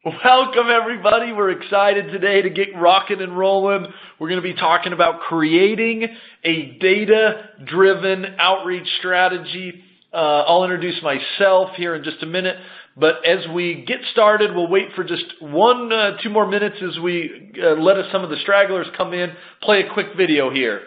Welcome, everybody. We're excited today to get rocking and rolling. We're going to be talking about creating a data-driven outreach strategy. I'll introduce myself here in just a minute, but as we get started, we'll wait for just 2 more minutes as we let some of the stragglers come in, play a quick video here.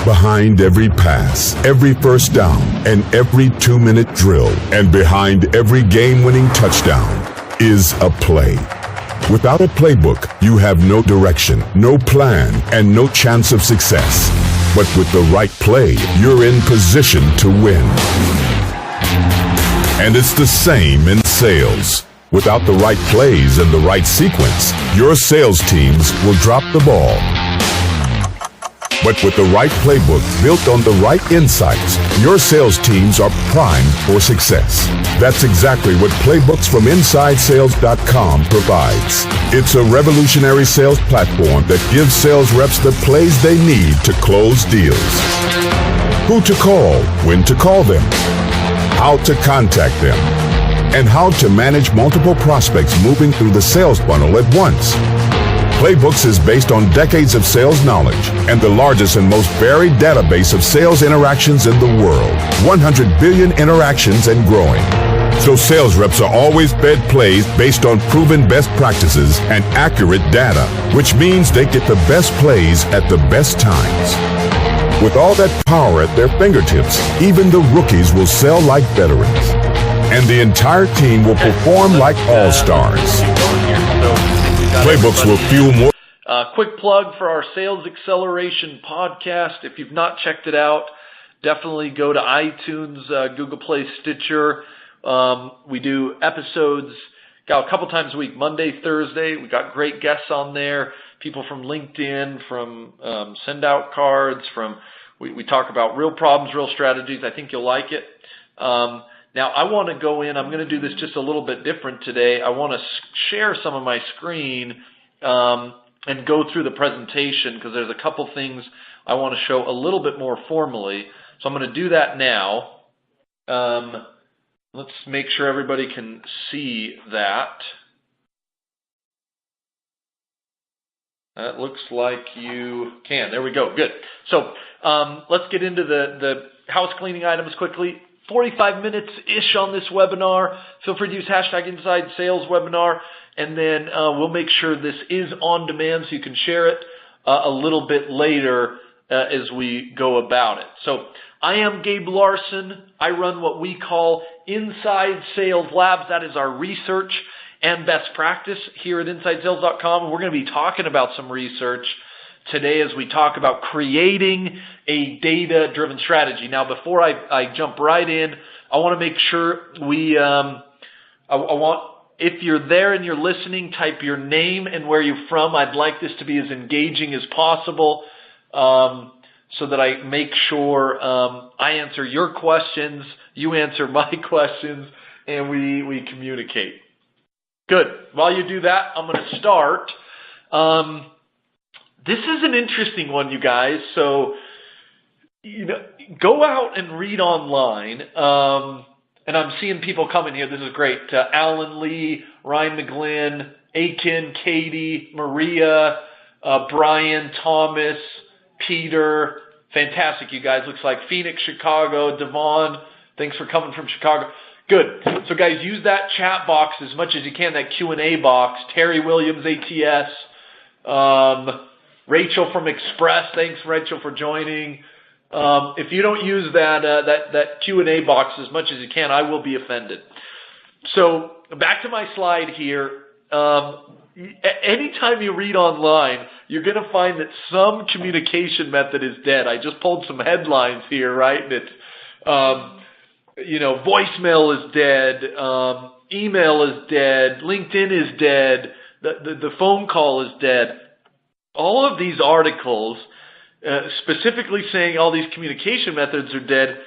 Behind every pass, every first down, and every 2-minute drill, and behind every game-winning touchdown is a play. Without a playbook, you have no direction, no plan, and no chance of success. But with the right play, you're in position to win. And it's the same in sales. Without the right plays and the right sequence, your sales teams will drop the ball. But with the right playbook built on the right insights, your sales teams are primed for success. That's exactly what Playbooks from InsideSales.com provides. It's a revolutionary sales platform that gives sales reps the plays they need to close deals. Who to call, when to call them, how to contact them, and how to manage multiple prospects moving through the sales funnel at once. Playbooks is based on decades of sales knowledge and the largest and most varied database of sales interactions in the world. 100 billion interactions and growing. So sales reps are always fed plays based on proven best practices and accurate data, which means they get the best plays at the best times. With all that power at their fingertips, even the rookies will sell like veterans. And the entire team will perform like all-stars. Playbooks will fuel more. Quick plug for our Sales Acceleration podcast. If you've not checked it out, definitely go to iTunes, Google Play, Stitcher. We do episodes a couple times a week, Monday, Thursday. We got great guests on there, people from LinkedIn, from Send Out Cards, we talk about real problems, real strategies. I think you'll like it. Now, I want to go in. I'm going to do this just a little bit different today. I want to share some of my screen and go through the presentation because there's a couple things I want to show a little bit more formally. So I'm going to do that now. Let's make sure everybody can see that. That looks like you can. There we go. Good. So let's get into the house cleaning items quickly. 45 minutes-ish on this webinar. Feel free to use hashtag Inside Sales Webinar, and then we'll make sure this is on demand so you can share it a little bit later as we go about it. So I am Gabe Larson. I run what we call Inside Sales Labs. That is our research and best practice here at InsideSales.com. We're going to be talking about some research today as we talk about creating a data-driven strategy. Now, before I jump right in, I want to make sure if you're there and you're listening, type your name and where you're from. I'd like this to be as engaging as possible so that I make sure I answer your questions, you answer my questions, and we communicate. Good. While you do that, I'm going to start. This is an interesting one, you guys. So, go out and read online. And I'm seeing people coming here. This is great. Alan Lee, Ryan McGlynn, Aiken, Katie, Maria, Brian, Thomas, Peter. Fantastic, you guys. Looks like Phoenix, Chicago. Devon, thanks for coming from Chicago. Good. So, guys, use that chat box as much as you can, that Q&A box. Terry Williams, ATS. Rachel from Express, thanks Rachel for joining. If you don't use that Q&A box as much as you can, I will be offended. So back to my slide here. Anytime you read online, you're going to find that some communication method is dead. I just pulled some headlines here, right? That voicemail is dead, email is dead, LinkedIn is dead, the phone call is dead. All of these articles, specifically saying all these communication methods are dead,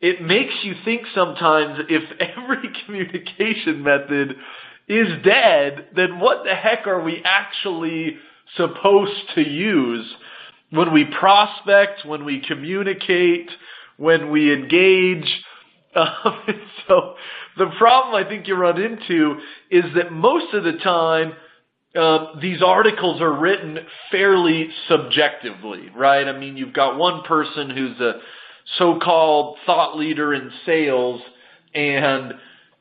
it makes you think sometimes if every communication method is dead, then what the heck are we actually supposed to use when we prospect, when we communicate, when we engage? So the problem I think you run into is that most of the time these articles are written fairly subjectively, right? I mean, you've got one person who's a so-called thought leader in sales, and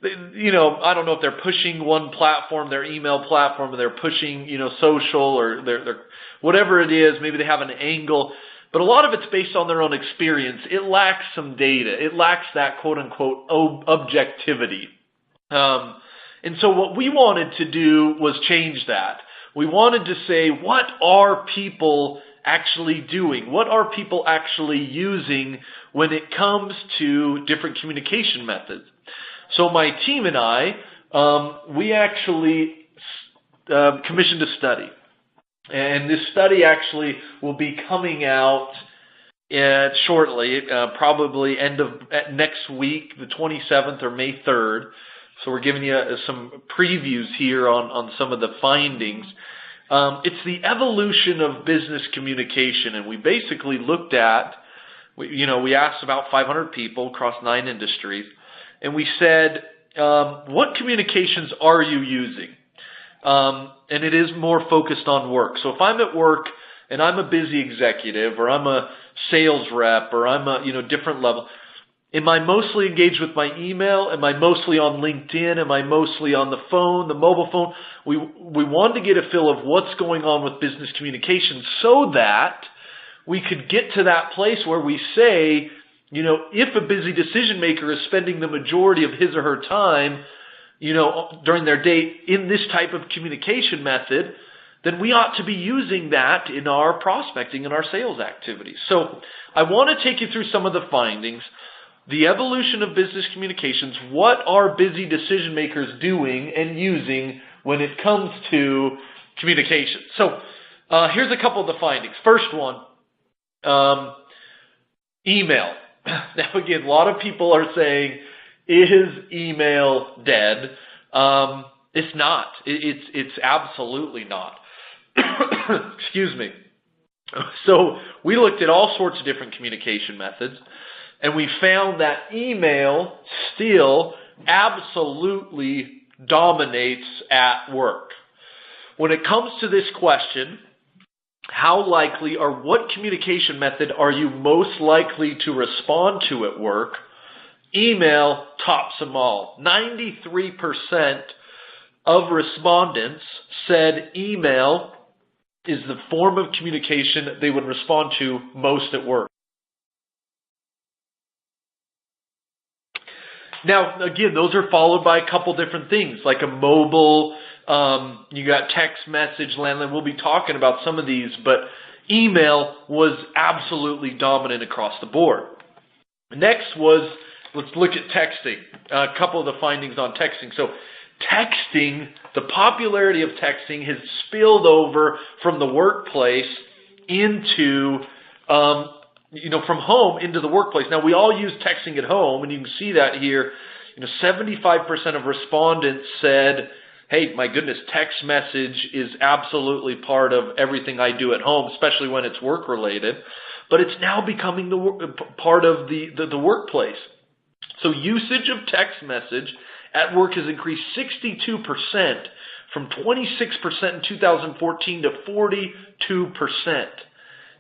I don't know if they're pushing one platform, their email platform, or they're pushing, social, or they're whatever it is. Maybe they have an angle, but a lot of it's based on their own experience. It lacks some data. It lacks that quote-unquote objectivity. And so what we wanted to do was change that. We wanted to say, what are people actually doing? What are people actually using when it comes to different communication methods? So my team and I, we actually commissioned a study. And this study actually will be coming out shortly, probably end of next week, the 27th or May 3rd. So we're giving you some previews here on some of the findings. It's the evolution of business communication, and we basically looked at, we asked about 500 people across 9 industries, and we said, what communications are you using? And it is more focused on work. So if I'm at work and I'm a busy executive, or I'm a sales rep, or I'm a different level, am I mostly engaged with my email? Am I mostly on LinkedIn? Am I mostly on the phone, the mobile phone? We wanted to get a feel of what's going on with business communication so that we could get to that place where we say, if a busy decision maker is spending the majority of his or her time, during their day in this type of communication method, then we ought to be using that in our prospecting and our sales activities. So I want to take you through some of the findings. The evolution of business communications, what are busy decision makers doing and using when it comes to communication? So here's a couple of the findings. First one, email. Now again, a lot of people are saying, is email dead? It's not. It's absolutely not. Excuse me. So we looked at all sorts of different communication methods, and we found that email still absolutely dominates at work. When it comes to this question, how likely or what communication method are you most likely to respond to at work? Email tops them all. 93% of respondents said email is the form of communication that they would respond to most at work. Now, again, those are followed by a couple different things, like a mobile, you got text message, landline. We'll be talking about some of these, but email was absolutely dominant across the board. Next was, let's look at texting, a couple of the findings on texting. So texting, the popularity of texting has spilled over from the workplace into from home into the workplace. Now, we all use texting at home, and you can see that here. 75% of respondents said, hey, my goodness, text message is absolutely part of everything I do at home, especially when it's work-related. But it's now becoming part of the workplace. So usage of text message at work has increased 62% from 26% in 2014 to 42%.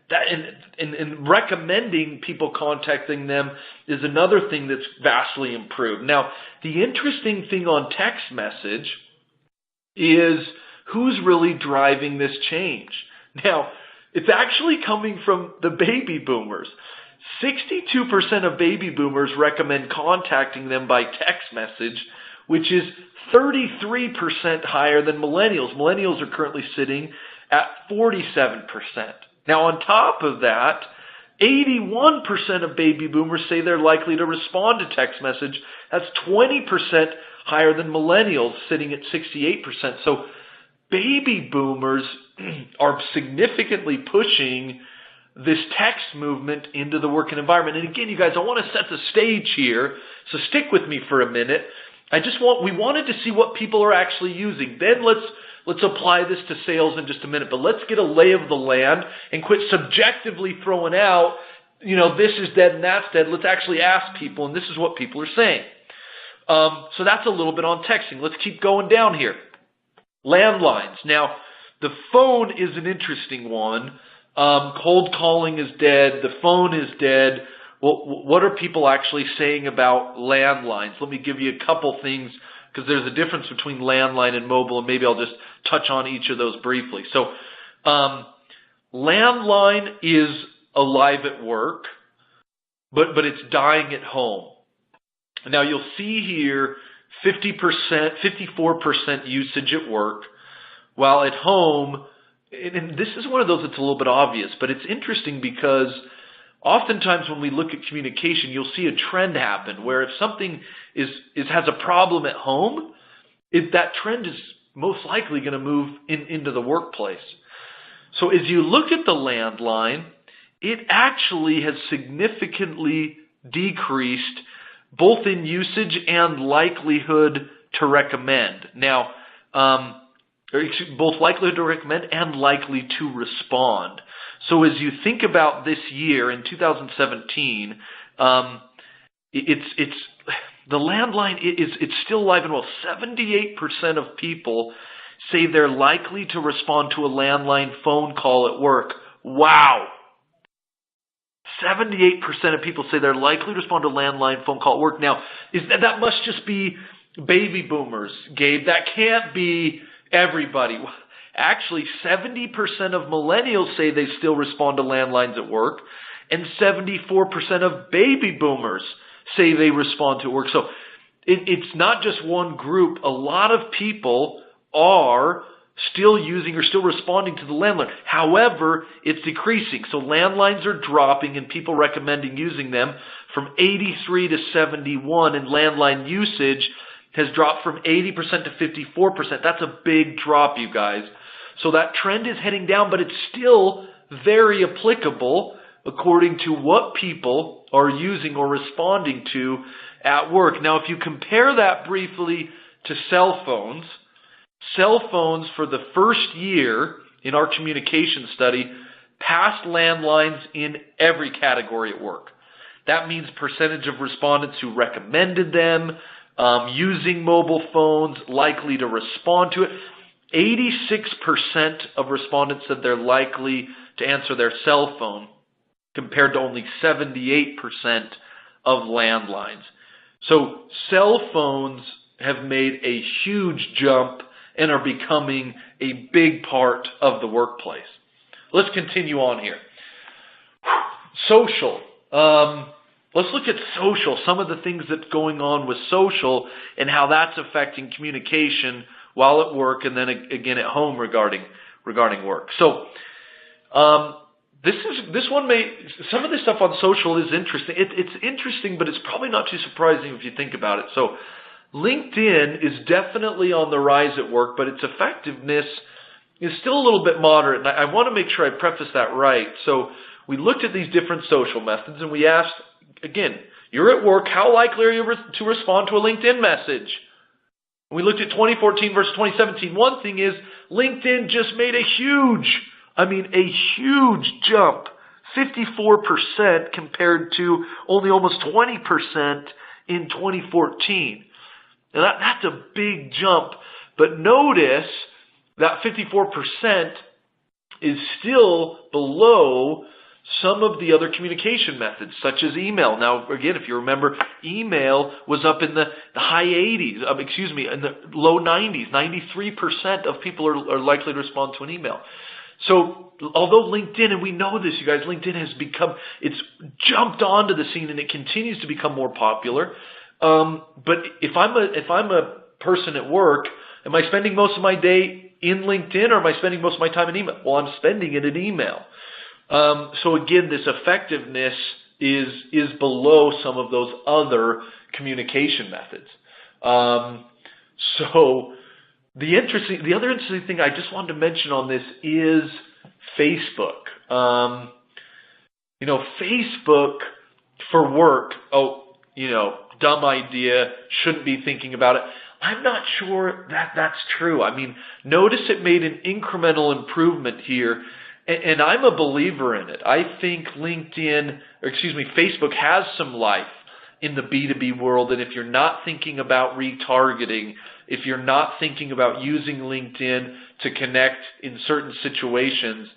That, and recommending people contacting them is another thing that's vastly improved. Now, the interesting thing on text message is who's really driving this change. Now, it's actually coming from the baby boomers. 62% of baby boomers recommend contacting them by text message, which is 33% higher than millennials. Millennials are currently sitting at 47%. Now, on top of that, 81% of baby boomers say they're likely to respond to text message. That's 20% higher than millennials, sitting at 68%. So baby boomers are significantly pushing this text movement into the working environment. And again, you guys, I want to set the stage here, so stick with me for a minute. We wanted to see what people are actually using. Then let's apply this to sales in just a minute. But let's get a lay of the land and quit subjectively throwing out, this is dead and that's dead. Let's actually ask people, and this is what people are saying. So that's a little bit on texting. Let's keep going down here. Landlines. Now, the phone is an interesting one. Cold calling is dead. The phone is dead. Well, what are people actually saying about landlines? Let me give you a couple things, because there's a difference between landline and mobile, and maybe I'll just touch on each of those briefly. So, landline is alive at work, but it's dying at home. Now, you'll see here 50%, 54% usage at work, while at home, and this is one of those that's a little bit obvious, but it's interesting because oftentimes when we look at communication, you'll see a trend happen where if something has a problem at home, that trend is most likely going to move into the workplace. So as you look at the landline, it actually has significantly decreased both in usage and likelihood to recommend. Now, both likelihood to recommend and likely to respond. So as you think about this year in 2017, it's the landline it's still alive and well. 78% of people say they're likely to respond to a landline phone call at work. Wow. 78% of people say they're likely to respond to a landline phone call at work. Now, that must just be baby boomers, Gabe. That can't be everybody. Actually, 70% of millennials say they still respond to landlines at work, and 74% of baby boomers say they respond to work. So it's not just one group. A lot of people are still using or still responding to the landline. However, it's decreasing. So landlines are dropping and people recommending using them from 83 to 71, and landline usage has dropped from 80% to 54%. That's a big drop, you guys. So that trend is heading down, but it's still very applicable according to what people are using or responding to at work. Now, if you compare that briefly to cell phones for the first year in our communication study passed landlines in every category at work. That means percentage of respondents who recommended them, using mobile phones, likely to respond to it. 86% of respondents said they're likely to answer their cell phone, compared to only 78% of landlines. So cell phones have made a huge jump and are becoming a big part of the workplace. Let's continue on here. Social. Let's look at social, some of the things that's going on with social and how that's affecting communication while at work and then again at home regarding work. So some of this stuff on social is interesting. It's interesting, but it's probably not too surprising if you think about it. So LinkedIn is definitely on the rise at work, but its effectiveness is still a little bit moderate. And I want to make sure I preface that right. So we looked at these different social methods and we asked, again, you're at work, how likely are you to respond to a LinkedIn message? We looked at 2014 versus 2017. One thing is LinkedIn just made a huge jump, 54% compared to only almost 20% in 2014. Now that's a big jump, but notice that 54% is still below some of the other communication methods, such as email. Now, again, if you remember, email was up in the high 80s, in the low 90s. 93% of people are likely to respond to an email. So, although LinkedIn, and we know this, you guys, LinkedIn it's jumped onto the scene and it continues to become more popular. But if I'm a person at work, am I spending most of my day in LinkedIn or am I spending most of my time in email? Well, I'm spending it in email. So again, this effectiveness is below some of those other communication methods. So the other interesting thing I just wanted to mention on this is Facebook. Facebook for work. Dumb idea. Shouldn't be thinking about it. I'm not sure that that's true. I mean, notice it made an incremental improvement here And I'm a believer in it. I think Facebook has some life in the B2B world. And if you're not thinking about retargeting, if you're not thinking about using LinkedIn to connect in certain situations,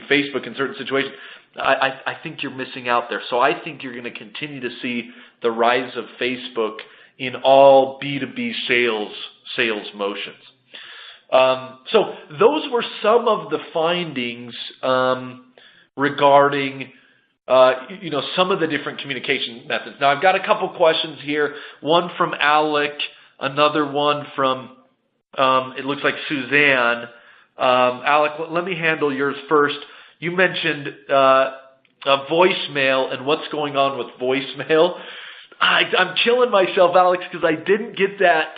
Facebook in certain situations, I think you're missing out there. So I think you're going to continue to see the rise of Facebook in all B2B sales motions. So those were some of the findings regarding some of the different communication methods. Now I've got a couple questions here. One from Alec, another one from it looks like Suzanne. Alec, let me handle yours first. You mentioned a voicemail and what's going on with voicemail. I'm killing myself, Alex, because I didn't get that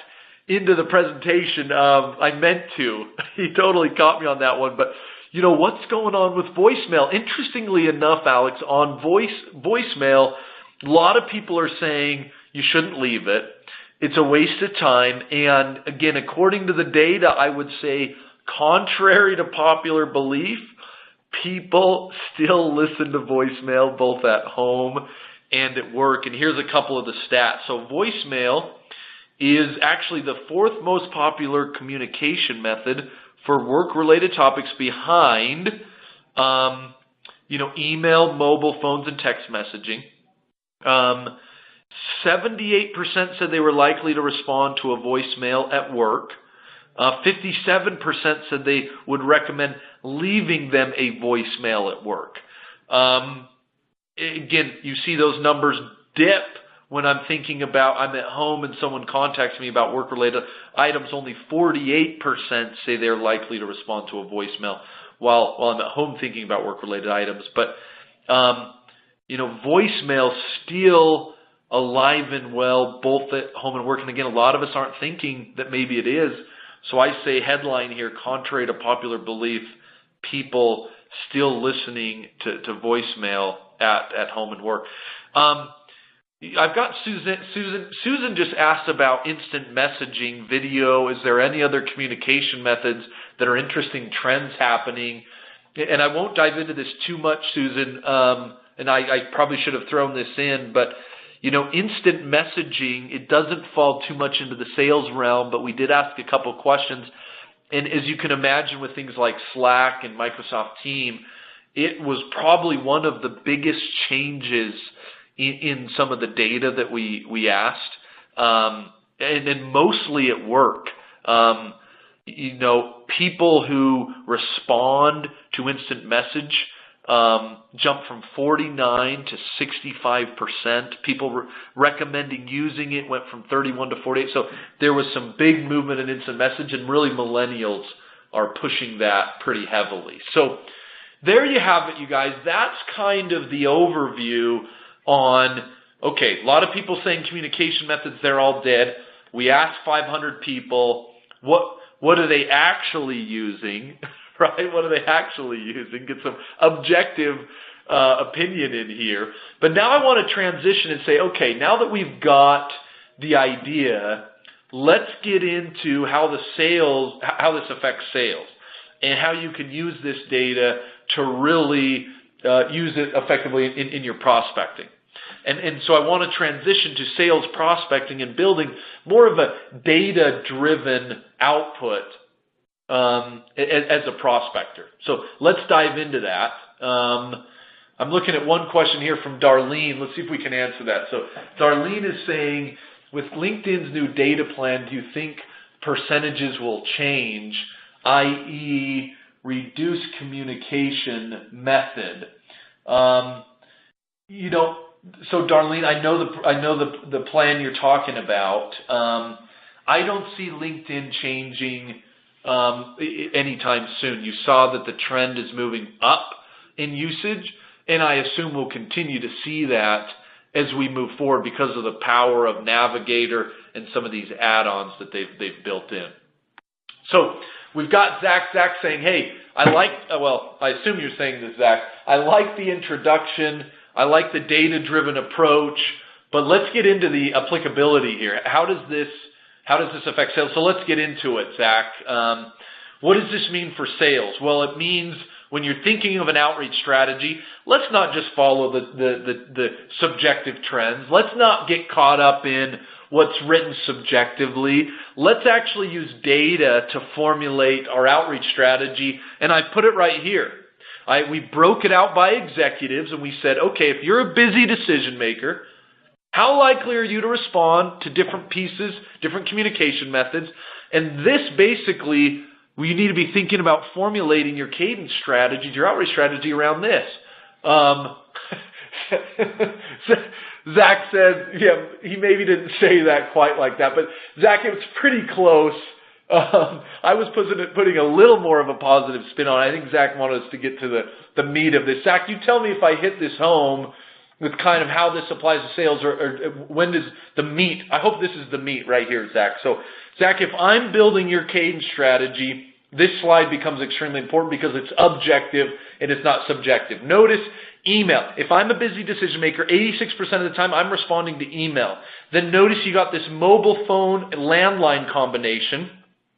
into the presentation. I meant to. He totally caught me on that one. But, what's going on with voicemail? Interestingly enough, Alex, on voicemail, a lot of people are saying you shouldn't leave it. It's a waste of time. And, again, according to the data, I would say, contrary to popular belief, people still listen to voicemail both at home and at work. And here's a couple of the stats. So voicemail is actually the fourth most popular communication method for work-related topics behind, email, mobile phones, and text messaging. 78% said they were likely to respond to a voicemail at work. 57% said they would recommend leaving them a voicemail at work. Again, you see those numbers dip when I'm thinking about I'm at home and someone contacts me about work-related items. Only 48% say they're likely to respond to a voicemail while I'm at home thinking about work-related items. But, voicemail still alive and well both at home and work. And again, a lot of us aren't thinking that maybe it is. So I say headline here, contrary to popular belief, people still listening to voicemail at home and work. I've got Susan. Susan just asked about instant messaging, video. Is there any other communication methods that are interesting trends happening? And I won't dive into this too much, Susan, and I probably should have thrown this in, but instant messaging, it doesn't fall too much into the sales realm, but we did ask a couple questions. And as you can imagine with things like Slack and Microsoft Teams, it was probably one of the biggest changes in some of the data that we asked, and mostly at work. People who respond to instant message jumped from 49 to 65%. People recommending using it went from 31 to 48. So there was some big movement in instant message, and really millennials are pushing that pretty heavily. So there you have it, you guys. That's kind of the overview on, okay, a lot of people saying communication methods, they're all dead. We asked 500 people, what are they actually using, right? What are they actually using? Get some objective opinion in here. But now I want to transition and say, okay, now that we've got the idea, let's get into how this affects sales and how you can use this data to really use it effectively in your prospecting. And so I want to transition to sales prospecting and building more of a data-driven output as a prospector. So let's dive into that. I'm looking at one question here from Darlene. Let's see if we can answer that. So Darlene is saying, with LinkedIn's new data plan, do you think percentages will change, i.e., reduce communication method? So Darlene, I know the plan you're talking about. I don't see LinkedIn changing anytime soon. You saw that the trend is moving up in usage, and I assume we'll continue to see that as we move forward because of the power of Navigator and some of these add-ons that they've built in. So we've got Zach saying, hey, I assume you're saying this, Zach. I like the introduction. I like the data-driven approach, but let's get into the applicability here. How does this affect sales? So let's get into it, Zach. What does this mean for sales? Well, it means when you're thinking of an outreach strategy, let's not just follow the subjective trends. Let's not get caught up in what's written subjectively. Let's actually use data to formulate our outreach strategy. And I put it right here. We broke it out by executives and we said, okay, if you're a busy decision maker, how likely are you to respond to different pieces, different communication methods? And this basically, you need to be thinking about formulating your cadence strategy, your outreach strategy around this. Zach said, yeah, he maybe didn't say that quite like that, but Zach, it was pretty close. I was putting a little more of a positive spin on it. I think Zach wanted us to get to the meat of this. Zach, you tell me if I hit this home with kind of how this applies to sales, or when does the meat, I hope this is the meat right here, Zach. So, Zach, if I'm building your cadence strategy, this slide becomes extremely important because it's objective and it's not subjective. Notice email. If I'm a busy decision maker, 86% of the time I'm responding to email. Then notice you got this mobile phone landline combination.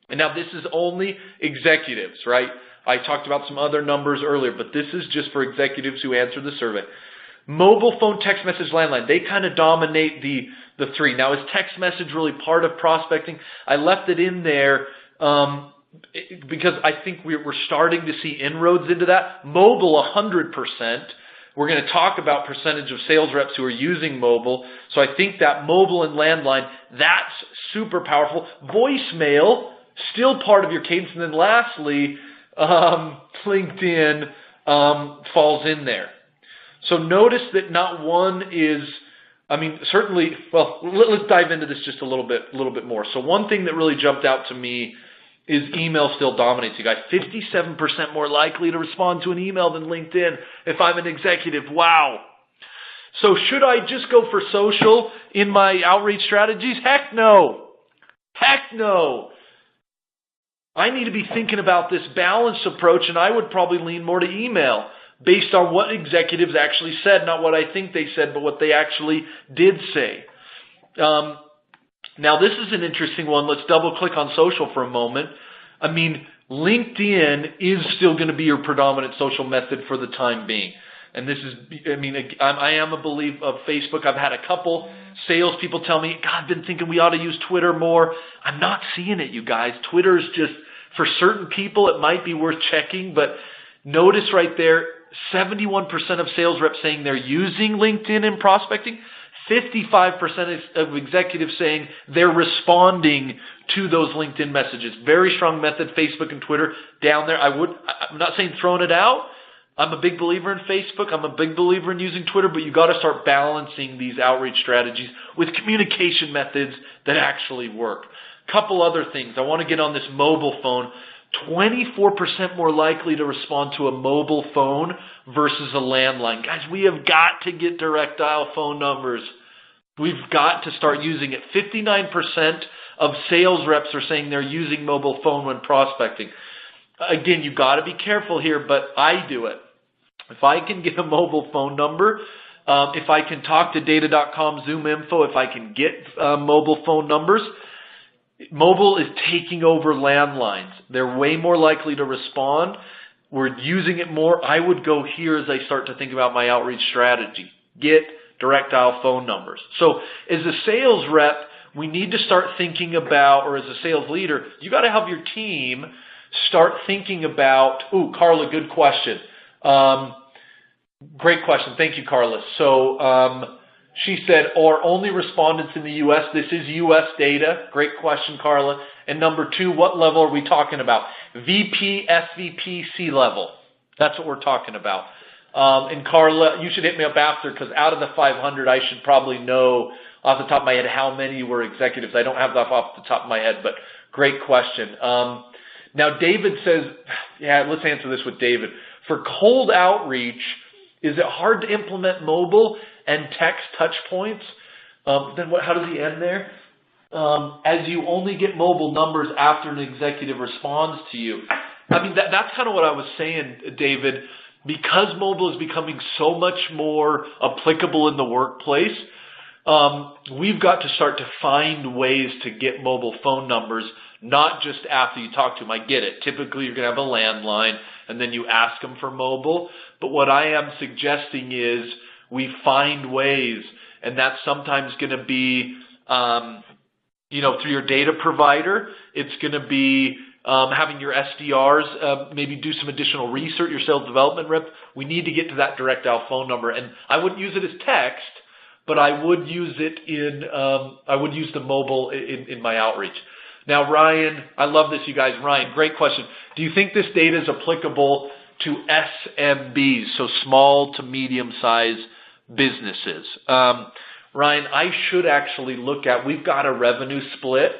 And now this is only executives, right? I talked about some other numbers earlier, but this is just for executives who answer the survey. Mobile phone, text message, landline, they kind of dominate the three. Now, is text message really part of prospecting? I left it in there because I think we're starting to see inroads into that. Mobile, 100%. We're going to talk about percentage of sales reps who are using mobile. So I think that mobile and landline, that's super powerful. Voicemail, still part of your cadence. And then lastly, LinkedIn falls in there. So notice that not one is, I mean, certainly, well, let's dive into this just a little bit more. So one thing that really jumped out to me is email still dominates you guys. 57% more likely to respond to an email than LinkedIn if I'm an executive. Wow. So should I just go for social in my outreach strategies? Heck no. Heck no. I need to be thinking about this balanced approach, and I would probably lean more to email based on what executives actually said, not what I think they said, but what they actually did say. Now, this is an interesting one. Let's double click on social for a moment. I mean, LinkedIn is still going to be your predominant social method for the time being. And this is, I mean, I am a believer of Facebook. I've had a couple salespeople tell me, God, I've been thinking we ought to use Twitter more. I'm not seeing it, you guys. Twitter is just, for certain people, it might be worth checking. But notice right there, 71% of sales reps saying they're using LinkedIn in prospecting. 55% of executives saying they're responding to those LinkedIn messages. Very strong method, Facebook and Twitter down there. I'm not saying throwing it out. I'm a big believer in Facebook. I'm a big believer in using Twitter, but you got to start balancing these outreach strategies with communication methods that actually work. Couple other things. I want to get on this mobile phone. 24% more likely to respond to a mobile phone versus a landline. Guys, we have got to get direct dial phone numbers. We've got to start using it. 59% of sales reps are saying they're using mobile phone when prospecting. Again, you've got to be careful here, but I do it. If I can get a mobile phone number, if I can talk to data.com, Zoom info, if I can get mobile phone numbers, mobile is taking over landlines. They're way more likely to respond. We're using it more. I would go here as I start to think about my outreach strategy. Get direct dial phone numbers. So as a sales rep, we need to start thinking about, or as a sales leader, you got to help your team start thinking about, ooh, Carla, good question. Great question. Thank you, Carla. So she said, are only respondents in the U.S.? This is U.S. data. Great question, Carla. And number two, what level are we talking about? VP, SVP, C-level. That's what we're talking about. And Carla, you should hit me up after, because out of the 500, I should probably know off the top of my head how many were executives. I don't have that off the top of my head, but great question. Now, David says, yeah, let's answer this with David. For cold outreach, is it hard to implement mobile and text touch points? Then how does he end there? As you only get mobile numbers after an executive responds to you. I mean, that's kind of what I was saying, David. Because mobile is becoming so much more applicable in the workplace, we've got to start to find ways to get mobile phone numbers, not just after you talk to them. I get it. Typically, you're going to have a landline, and then you ask them for mobile. But what I am suggesting is we find ways, and that's sometimes going to be, through your data provider. It's going to be having your SDRs maybe do some additional research, your sales development rep. We need to get to that direct dial phone number, and I wouldn't use it as text, but I would use it I would use the mobile in my outreach. Now, Ryan, I love this, you guys. Ryan, great question. Do you think this data is applicable to SMBs, so small to medium-sized businesses? Ryan, I should actually look at, we've got a revenue split.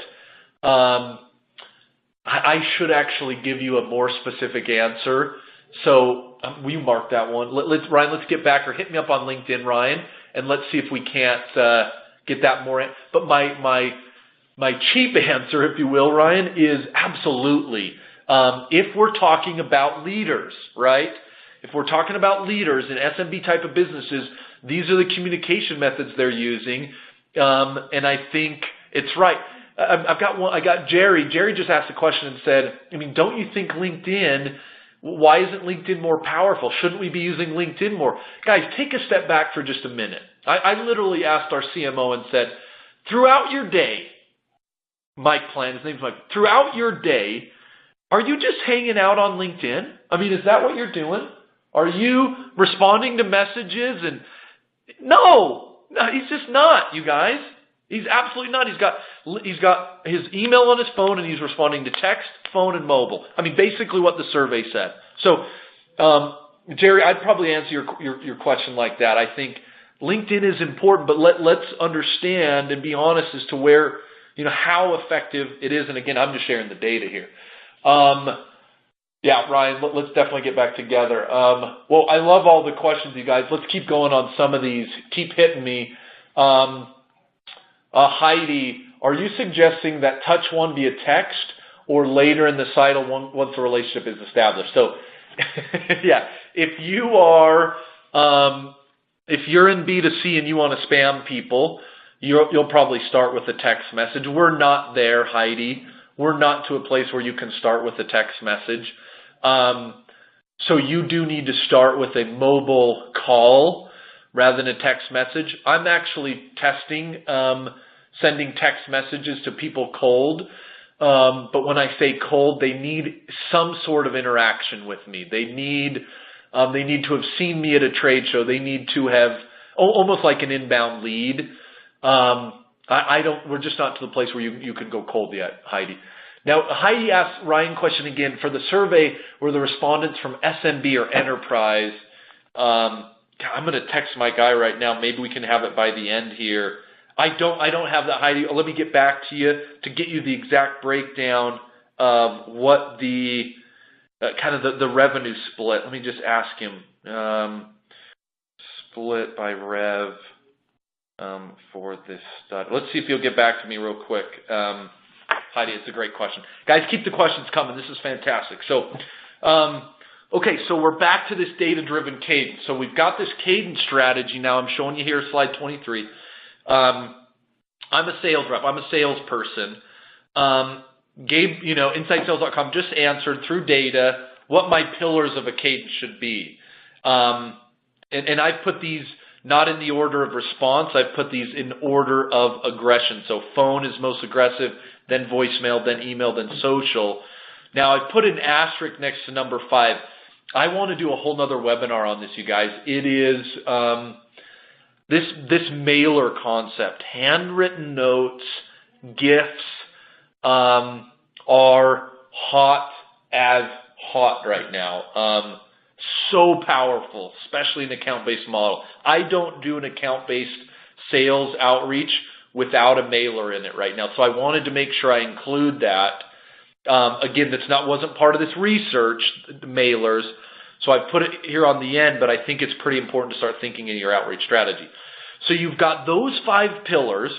I should actually give you a more specific answer. So will you mark that one? Ryan, let's get back, or hit me up on LinkedIn, Ryan, and let's see if we can't get that more. But my cheap answer, if you will, Ryan, is absolutely. If we're talking about leaders, right? If we're talking about leaders in SMB type of businesses, these are the communication methods they're using, and I think it's right. I got Jerry. Jerry just asked a question and said, don't you think LinkedIn, why isn't LinkedIn more powerful? Shouldn't we be using LinkedIn more? Guys, take a step back for just a minute. I literally asked our CMO and said, throughout your day, Mike Plan, his name's Mike, throughout your day, are you just hanging out on LinkedIn? Is that what you're doing? Are you responding to messages? And no, he's just not, you guys. He's absolutely not. He's got his email on his phone, and he's responding to text, phone, and mobile. Basically what the survey said. So, Jerry, I'd probably answer your question like that. I think LinkedIn is important, but let's understand and be honest as to where, how effective it is. And again, I'm just sharing the data here. Yeah, Ryan, let's definitely get back together. Well, I love all the questions, you guys. Let's keep going on some of these. Keep hitting me. Heidi, are you suggesting that touch one via text or later in the cycle once the relationship is established? So, yeah, if you're in B2C and you want to spam people, you'll probably start with a text message. We're not there, Heidi. We're not to a place where you can start with a text message. So you do need to start with a mobile call rather than a text message. I'm actually testing sending text messages to people cold. But when I say cold, they need some sort of interaction with me. They need to have seen me at a trade show. They need to have almost like an inbound lead. We're just not to the place where you can go cold yet, Heidi. Now, Heidi asked Ryan question again. For the survey, were the respondents from SMB or enterprise? I'm going to text my guy right now. Maybe we can have it by the end here. I don't have that, Heidi. Let me get back to you to get you the exact breakdown of what the kind of the revenue split. Let me just ask him. Split by rev for this study. Let's see if he'll get back to me real quick. Heidi, it's a great question. Guys, keep the questions coming. This is fantastic. So, okay, so we're back to this data-driven cadence. So we've got this cadence strategy now. I'm showing you here, slide 23. I'm a sales rep. I'm a salesperson. Gabe, InsightSales.com just answered through data what my pillars of a cadence should be. And I've put these not in the order of response. I've put these in order of aggression. So phone is most aggressive, then voicemail, then email, then social. Now, I put an asterisk next to number 5. I want to do a whole nother webinar on this, you guys. It is this mailer concept. Handwritten notes, gifts are hot as hot right now. So powerful, especially in an account-based model. I don't do an account-based sales outreach without a mailer in it right now. So I wanted to make sure I include that. Again, wasn't part of this research, the mailers. So I put it here on the end, but I think it's pretty important to start thinking in your outreach strategy. So you've got those 5 pillars,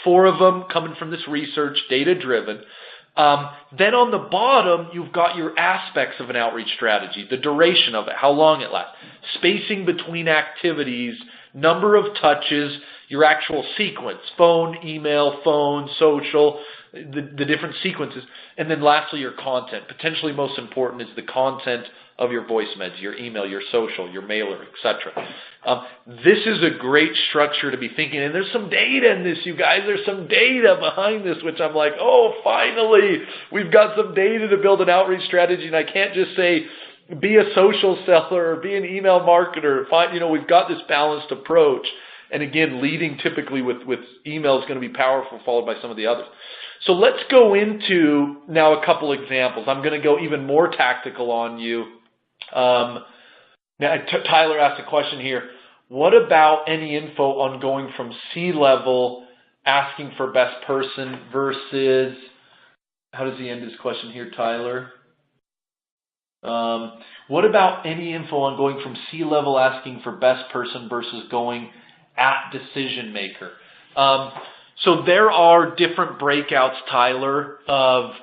4 of them coming from this research, data-driven. Then on the bottom, you've got your aspects of an outreach strategy, the duration of it, how long it lasts, spacing between activities number of touches, your actual sequence, phone, email, phone, social, the different sequences. And then lastly, your content. Potentially most important is the content of your voice meds, your email, your social, your mailer, etc. This is a great structure to be thinking. And there's some data in this, you guys. There's some data behind this, which I'm like, oh, finally, we've got some data to build an outreach strategy. And I can't just say, be a social seller or be an email marketer. We've got this balanced approach. And again, leading typically with email is going to be powerful, followed by some of the others. So let's go into now a couple examples. I'm going to go even more tactical on you. Now, Tyler asked a question here. What about any info on going from C-level, asking for best person versus, how does he end his question here, Tyler? What about any info on going from C-level, asking for best person versus going at decision maker? So there are different breakouts, Tyler, of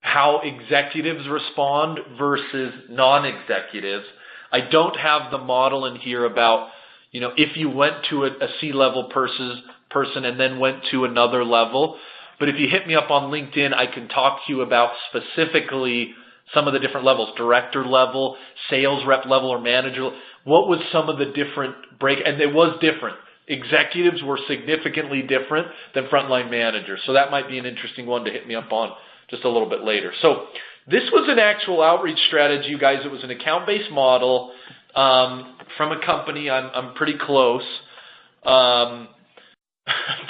how executives respond versus non-executives. I don't have the model in here about, if you went to a C-level person and then went to another level. But if you hit me up on LinkedIn, I can talk to you about specifically some of the different levels, director level, sales rep level, or manager. What was some of the different and it was different. Executives were significantly different than frontline managers. So that might be an interesting one to hit me up on just a little bit later. So this was an actual outreach strategy, you guys. It was an account-based model from a company I'm pretty close,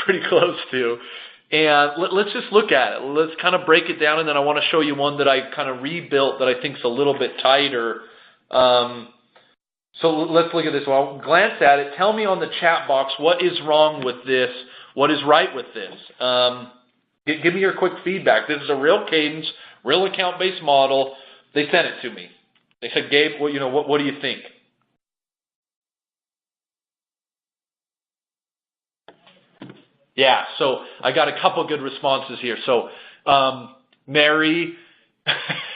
pretty close to. And let's just look at it. Let's kind of break it down, and then I want to show you one that I kind of rebuilt that I think is a little bit tighter. So let's look at this. Well, glance at it. Tell me on the chat box what is wrong with this, what is right with this. Give me your quick feedback. This is a real cadence, real account-based model. They sent it to me. They said, Gabe, what do you think? Yeah, so I got a couple good responses here. So Mary,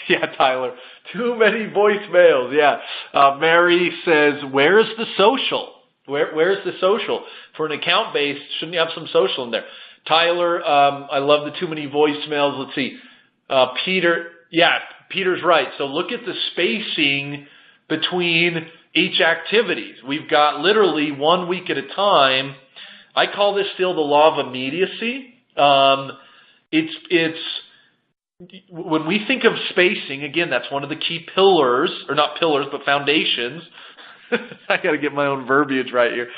yeah, Tyler, too many voicemails. Yeah, Mary says, where's the social? Where's the social? For an account-based, shouldn't you have some social in there? Tyler, I love the too many voicemails. Let's see. Peter, yeah, Peter's right. So look at the spacing between each activities. We've got literally 1 week at a time. I call this still the law of immediacy. It's when we think of spacing, again, that's one of the key pillars, or not pillars, but foundations. I got to get my own verbiage right here.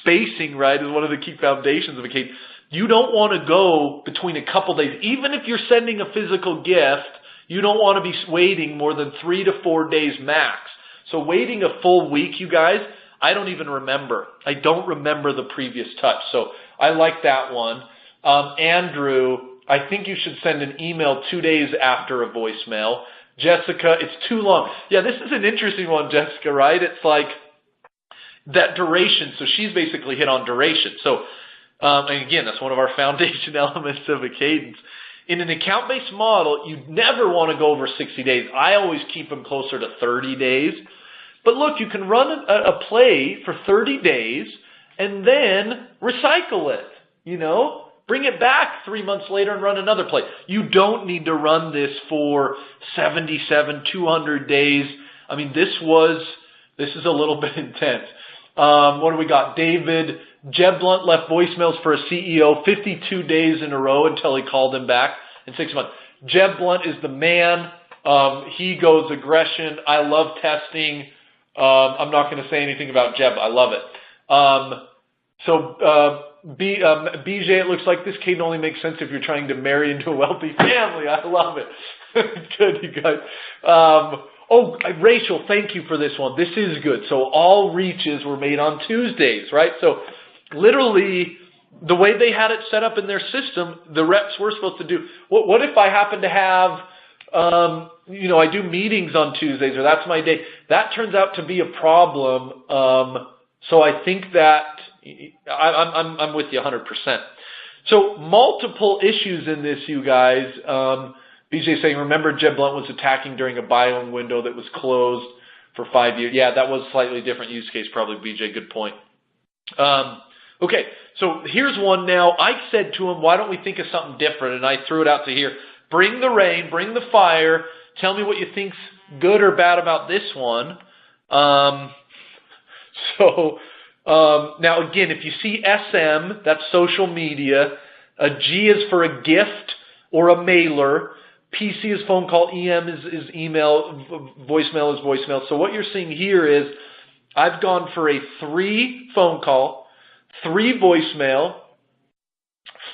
Spacing, right, is one of the key foundations of a cadence. You don't want to go between a couple days. Even if you're sending a physical gift, you don't want to be waiting more than 3 to 4 days max. So waiting a full week, you guys, I don't even remember. I don't remember the previous touch. So I like that one. Andrew, I think you should send an email 2 days after a voicemail. Jessica, it's too long. Yeah, this is an interesting one, Jessica, right? It's like that duration. So she's basically hit on duration. So, and again, that's one of our foundation elements of a cadence. In an account-based model, you never want to go over 60 days. I always keep them closer to 30 days. But look, you can run a play for 30 days and then recycle it, Bring it back 3 months later and run another play. You don't need to run this for 77, 200 days. I mean, this is a little bit intense. What do we got? David, Jeb Blunt left voicemails for a CEO 52 days in a row until he called him back in 6 months. Jeb Blunt is the man. He goes aggression. I love testing. I'm not going to say anything about Jeb. I love it. BJ, it looks like this cadence only makes sense if you're trying to marry into a wealthy family. I love it. Good, you guys. Rachel, thank you for this one. This is good. So all reaches were made on Tuesdays, right? So literally, the way they had it set up in their system, the reps were supposed to do, what if I happen to have, I do meetings on Tuesdays, or that's my day. That turns out to be a problem. So I think that I'm with you 100%. So multiple issues in this, you guys. BJ saying, remember Jeb Blunt was attacking during a buy-on window that was closed for 5 years. Yeah, that was a slightly different use case probably, BJ. Good point. Okay, so here's one now. I said to him, why don't we think of something different? And I threw it out to here. Bring the rain, bring the fire. Tell me what you think's good or bad about this one. Now, again, if you see SM, that's social media. A G is for a gift or a mailer. PC is phone call. EM is email. Voicemail is voicemail. So what you're seeing here is I've gone for a 3 phone call, 3 voicemail,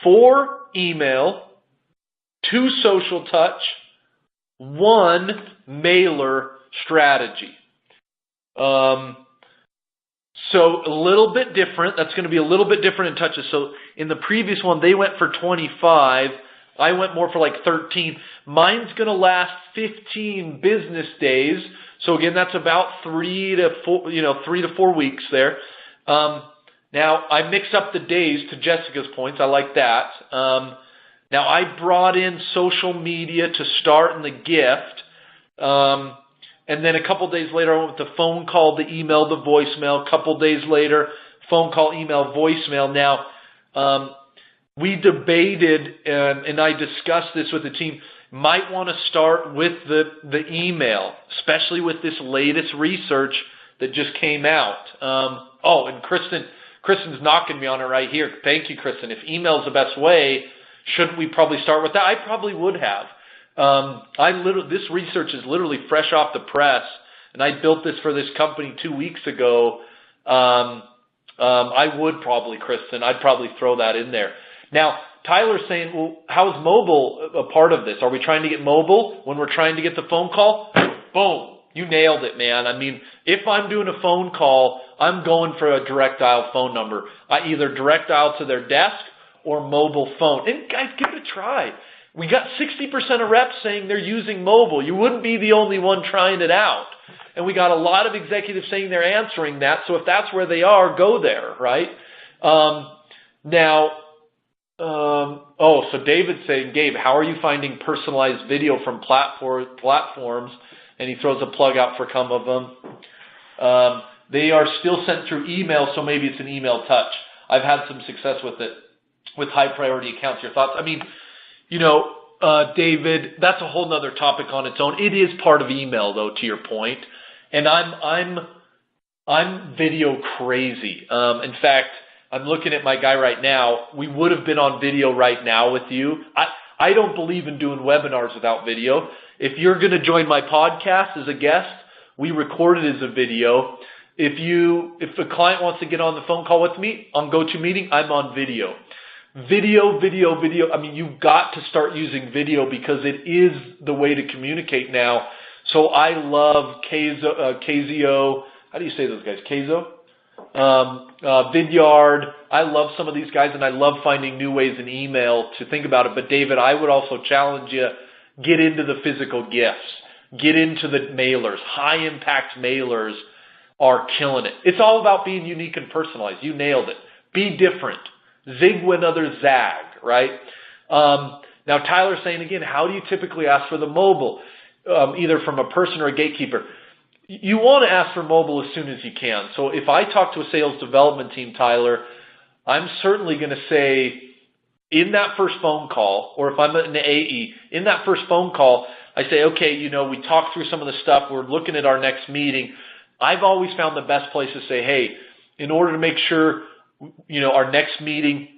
4 email, 2 social touch, 1 mailer strategy. So a little bit different. That's going to be a little bit different in touches. So in the previous one, they went for 25. I went more for like 13. Mine's going to last 15 business days. So again, that's about 3 to 4 weeks there. Now I mix up the days to Jessica's points. I like that. Now I brought in social media to start in the gift. And then a couple days later, I went with the phone call, the email, the voicemail. A couple days later, phone call, email, voicemail. Now, we debated, and I discussed this with the team, might want to start with the email, especially with this latest research that just came out. And Kristen's knocking me on it right here. Thank you, Kristen. If email is the best way, shouldn't we probably start with that? I probably would have. This research is literally fresh off the press, and I built this for this company 2 weeks ago. I would probably, Kristen, I'd probably throw that in there. Now, Tyler's saying, well, how is mobile a part of this? Are we trying to get mobile when we're trying to get the phone call? Boom. You nailed it, man. I mean, if I'm doing a phone call, I'm going for a direct dial phone number. I either direct dial to their desk or mobile phone. And guys, give it a try. We got 60% of reps saying they're using mobile. You wouldn't be the only one trying it out. And we got a lot of executives saying they're answering that. So if that's where they are, go there, right? So David's saying, Gabe, how are you finding personalized video from platforms? And he throws a plug out for some of them. They are still sent through email, so maybe it's an email touch. I've had some success with it, with high priority accounts. Your thoughts? I mean, David, that's a whole nother topic on its own. It is part of email, though, to your point. And I'm video crazy. In fact, I'm looking at my guy right now. We would have been on video right now with you. I don't believe in doing webinars without video. If you're going to join my podcast as a guest, we record it as a video. If a client wants to get on the phone call with me on GoToMeeting, I'm on video. Video. I mean, you've got to start using video because it is the way to communicate now. So I love Kazio. How do you say those guys? Kazo? Vidyard. I love some of these guys, and I love finding new ways in email to think about it. But David, I would also challenge you, get into the physical gifts. Get into the mailers. High impact mailers are killing it. It's all about being unique and personalized. You nailed it. Be different. Zig when others zag, right? Now, Tyler's saying again, how do you typically ask for the mobile, either from a person or a gatekeeper? You want to ask for mobile as soon as you can. So if I talk to a sales development team, Tyler, I'm certainly going to say in that first phone call, or if I'm an AE, in that first phone call, I say, okay, we talked through some of the stuff. We're looking at our next meeting. I've always found the best place to say, hey, in order to make sure our next meeting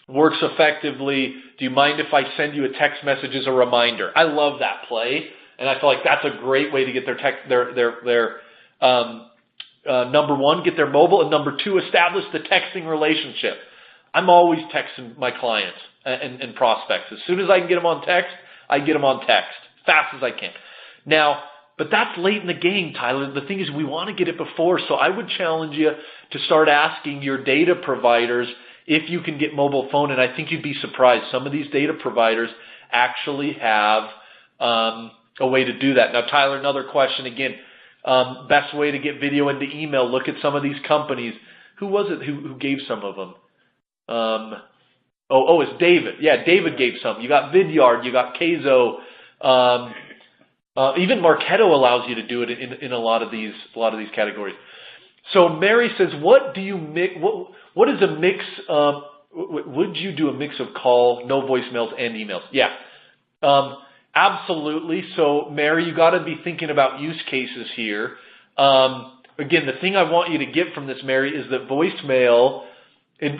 works effectively, do you mind if I send you a text message as a reminder? I love that play, and I feel like that's a great way to get their number one, get their mobile, and number two, establish the texting relationship. I'm always texting my clients and prospects. As soon as I can get them on text, I get them on text, fast as I can. Now, but that's late in the game, Tyler. The thing is, we want to get it before. So I would challenge you to start asking your data providers if you can get mobile phone. And I think you'd be surprised. Some of these data providers actually have a way to do that. Now, Tyler, another question again. Best way to get video into email. Look at some of these companies. Who was it who gave some of them? It's David. Yeah, David gave some. You got Vidyard. You got Kazo. Even Marketo allows you to do it in a lot of these categories. So Mary says, what do you mix? What is a mix? Would you do a mix of call, no voicemails, and emails? Yeah, absolutely. So Mary, you got to be thinking about use cases here. Again, the thing I want you to get from this, Mary, is that voicemail.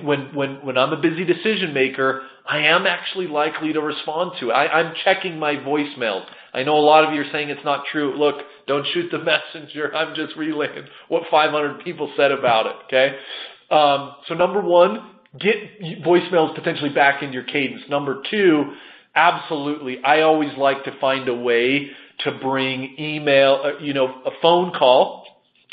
When I'm a busy decision maker, I am actually likely to respond to it. I'm checking my voicemails. I know a lot of you are saying it's not true. Look, don't shoot the messenger. I'm just relaying what 500 people said about it, okay? So number one, get voicemails potentially back in your cadence. Number two, absolutely, I always like to find a way to bring email, a phone call,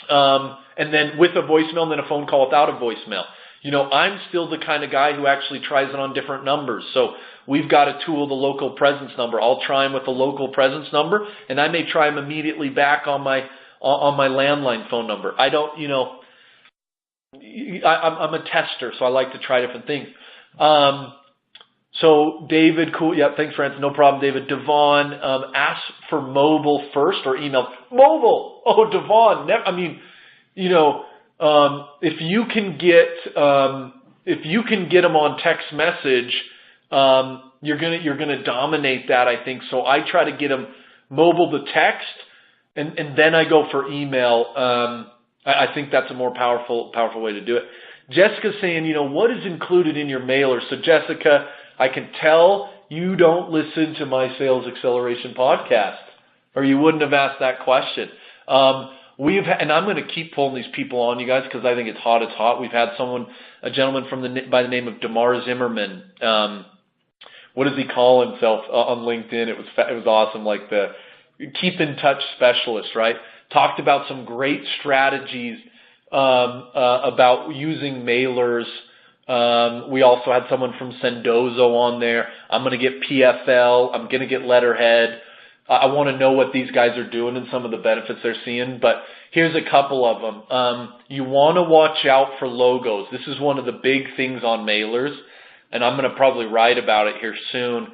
and then with a voicemail and then a phone call without a voicemail. I'm still the kind of guy who actually tries it on different numbers. So we've got a tool, the local presence number. I'll try them with the local presence number, and I may try them immediately back on my landline phone number. I don't, I'm a tester, so I like to try different things. So David, cool. Yeah, thanks, Francis. No problem, David. Devon, ask for mobile first or email. Mobile. Oh, Devon. If you can get them on text message, you're gonna dominate that, I think. So I try to get them mobile to text, and then I go for email. I think that's a more powerful way to do it. Jessica's saying, what is included in your mailer? So Jessica, I can tell you don't listen to my Sales Acceleration podcast, or you wouldn't have asked that question. And I'm going to keep pulling these people on, you guys, because I think it's hot. It's hot. We've had a gentleman by the name of Damar Zimmerman. What does he call himself on LinkedIn? It was awesome. Like the keep in touch specialist, right? Talked about some great strategies about using mailers. We also had someone from Sendozo on there. I'm going to get PFL. I'm going to get Letterhead. I want to know what these guys are doing and some of the benefits they're seeing, but here's a couple of them. You want to watch out for logos. This is one of the big things on mailers, and I'm going to probably write about it here soon.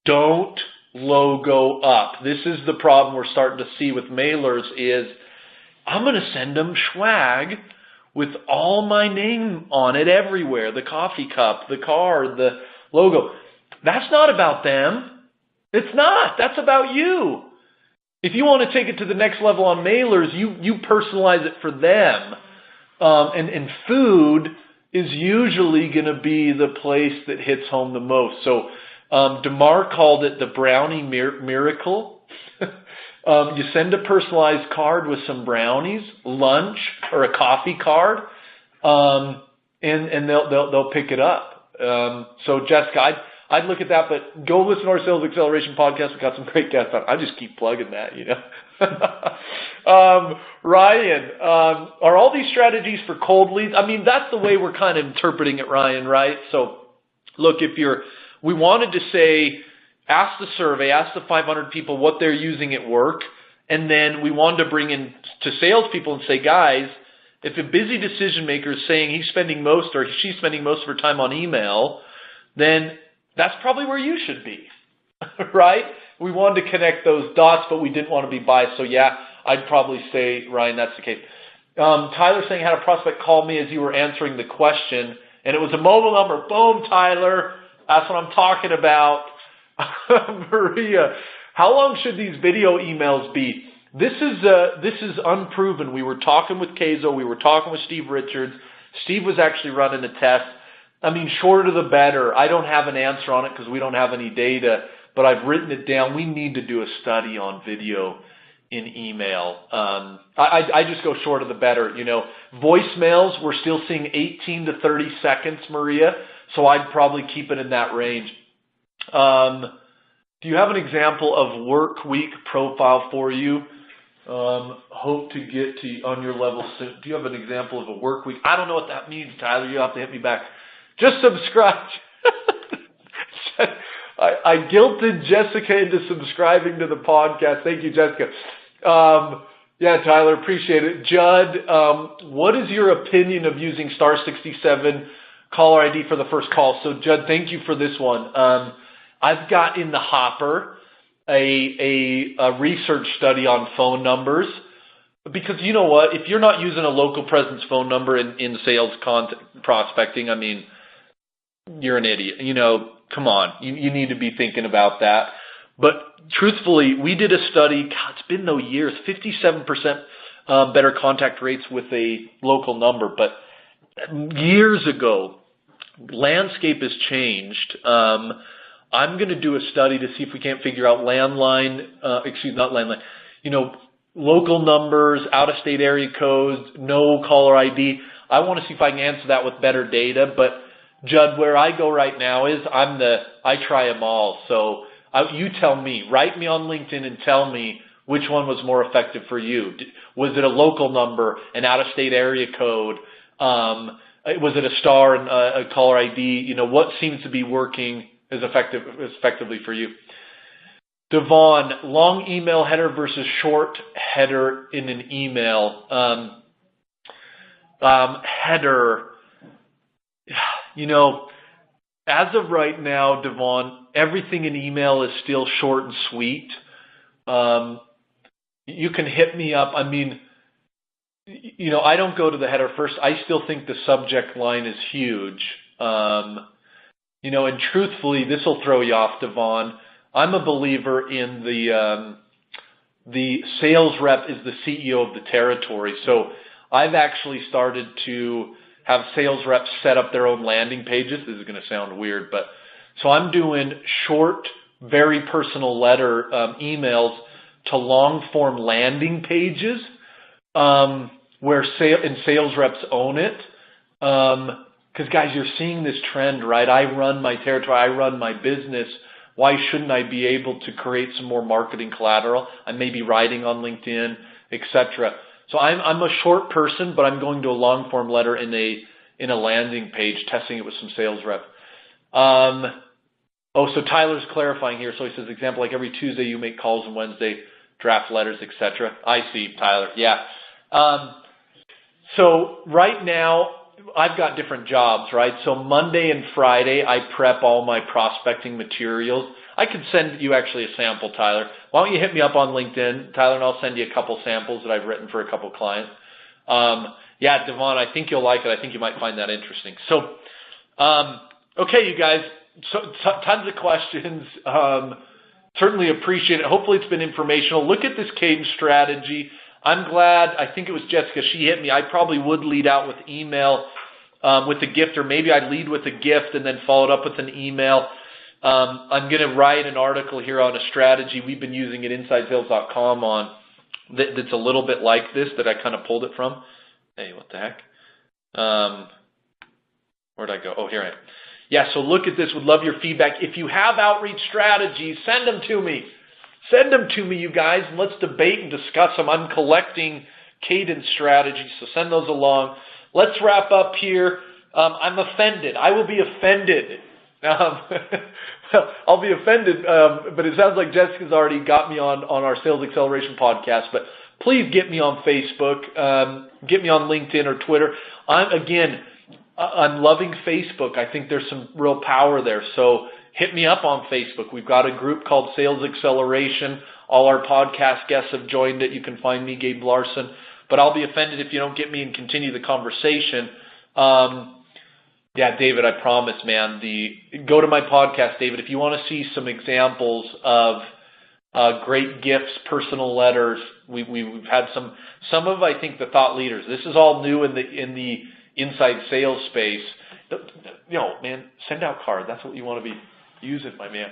Don't logo up. This is the problem we're starting to see with mailers is I'm going to send them swag with all my name on it everywhere, the coffee cup, the card, the logo. That's not about them. It's not. That's about you. If you want to take it to the next level on mailers, you personalize it for them. And food is usually going to be the place that hits home the most. So DeMar called it the brownie miracle. You send a personalized card with some brownies, lunch, or a coffee card, and they'll pick it up. So Jessica, I'd look at that, but go listen to our Sales Acceleration podcast. We've got some great guests on. I just keep plugging that, Ryan, are all these strategies for cold leads? I mean, that's the way we're kind of interpreting it, Ryan, right? So, look, we wanted to say, ask the survey, ask the 500 people what they're using at work, and then we wanted to bring in to salespeople and say, guys, if a busy decision maker is saying he's spending most or she's spending most of her time on email, then that's probably where you should be, right? We wanted to connect those dots, but we didn't want to be biased. So, yeah, I'd probably say, Ryan, that's the case. Tyler saying, had a prospect call me as you were answering the question, and it was a mobile number. Boom, Tyler. That's what I'm talking about. Maria, how long should these video emails be? This is unproven. We were talking with Keizo. We were talking with Steve Richards. Steve was actually running a test. I mean, shorter the better. I don't have an answer on it because we don't have any data, but I've written it down. We need to do a study on video in email. I just go shorter the better. Voicemails, we're still seeing 18 to 30 seconds, Maria, so I'd probably keep it in that range. Do you have an example of work week profile for you? Hope to get to on your level soon. Do you have an example of a work week? I don't know what that means, Tyler. You'll have to hit me back. Just subscribe. I guilted Jessica into subscribing to the podcast. Thank you, Jessica. Yeah, Tyler, appreciate it. Judd, what is your opinion of using star 67 caller ID for the first call? So, Judd, thank you for this one. I've got in the hopper a research study on phone numbers. Because you know what? If you're not using a local presence phone number in sales prospecting, I mean, you're an idiot. You know, come on. You need to be thinking about that. But truthfully, we did a study, God, it's been years, 57% better contact rates with a local number. But years ago, landscape has changed. I'm going to do a study to see if we can't figure out local numbers, out-of-state area codes, no caller ID. I want to see if I can answer that with better data. But Judd, where I go right now is I try them all. So you tell me, write me on LinkedIn and tell me which one was more effective for you. Was it a local number, an out-of-state area code? Was it a star and a caller ID? You know, what seems to be working as effectively for you? Devon, long email header versus short header in an email. Header, you know, as of right now, Devon, everything in email is still short and sweet. You can hit me up. I mean, you know, I don't go to the header first. I still think the subject line is huge. You know, and truthfully, this will throw you off, Devon. I'm a believer in the sales rep is the CEO of the territory. So I've actually started to have sales reps set up their own landing pages. This is going to sound weird, but so I'm doing short, very personal letter emails to long form landing pages where sales reps own it. Because guys, you're seeing this trend, right? I run my territory, I run my business. Why shouldn't I be able to create some more marketing collateral? I may be writing on LinkedIn, etc. So I'm a short person, but I'm going to a long form letter in a landing page, testing it with some sales rep. So Tyler's clarifying here. So he says, example, like every Tuesday you make calls and Wednesday draft letters, etc. I see, Tyler. Yeah. So right now, I've got different jobs, right? So Monday and Friday, I prep all my prospecting materials. I could send you actually a sample, Tyler. Why don't you hit me up on LinkedIn, Tyler, and I'll send you a couple samples that I've written for a couple clients. Yeah, Devon, I think you'll like it. I think you might find that interesting. So, okay, you guys, so tons of questions. Certainly appreciate it. Hopefully it's been informational. Look at this cadence strategy. I'm glad. I think it was Jessica. She hit me. I probably would lead out with email with a gift, or maybe I'd lead with a gift and then follow it up with an email. I'm going to write an article here on a strategy we've been using at InsideSales.com on that's a little bit like this that I kind of pulled it from. Hey, what the heck? Where'd I go? Oh, here I am. Yeah, so look at this. Would love your feedback. If you have outreach strategies, send them to me. Send them to me, you guys, and let's debate and discuss them. I'm collecting cadence strategies, so send those along. Let's wrap up here. I'm offended. I will be offended. I'll be offended, but it sounds like Jessica's already got me on our Sales Acceleration podcast. But please get me on Facebook, get me on LinkedIn or Twitter. I'm loving Facebook. I think there's some real power there. So hit me up on Facebook. We've got a group called Sales Acceleration. All our podcast guests have joined it. You can find me, Gabe Larson. But I'll be offended if you don't get me and continue the conversation. Yeah, David, I promise, man. Go to my podcast, David. If you want to see some examples of great gifts, personal letters, we've had some of, I think, the thought leaders. This is all new in the inside sales space. Man, send out cards. That's what you want to be using, my man.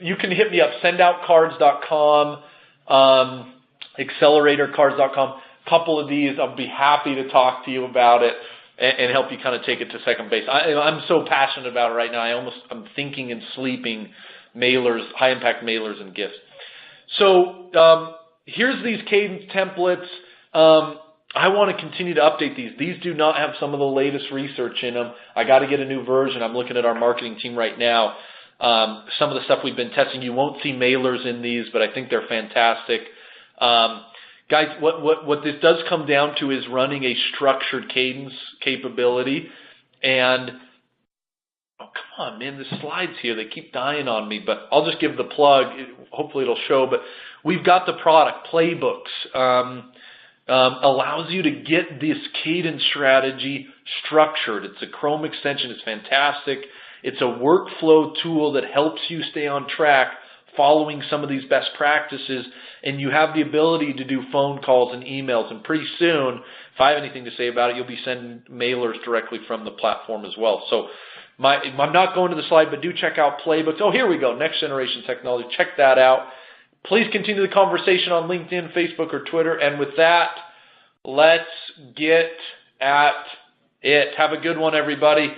You can hit me up, sendoutcards.com, acceleratorcards.com. Couple of these, I'll be happy to talk to you about it and help you kind of take it to second base. I'm so passionate about it right now. I'm thinking and sleeping mailers, high impact mailers and gifts. So here's these cadence templates. I want to continue to update these. These do not have some of the latest research in them. I got to get a new version. I'm looking at our marketing team right now. Some of the stuff we've been testing, you won't see mailers in these, but I think they're fantastic. Guys, what this does come down to is running a structured cadence capability. And, oh, come Come on, man, the slides here, they keep dying on me, but I'll just give the plug. Hopefully it'll show, but we've got the product, Playbooks. Allows you to get this cadence strategy structured. It's a Chrome extension. It's fantastic. It's a workflow tool that helps you stay on track following some of these best practices, and you have the ability to do phone calls and emails, and pretty soon, if I have anything to say about it, you'll be sending mailers directly from the platform as well. So I'm not going to the slide, but do check out Playbooks. Oh, here we go, next generation technology. Check that out. Please continue the conversation on LinkedIn, Facebook, or Twitter. And with that, let's get at it. Have a good one, everybody.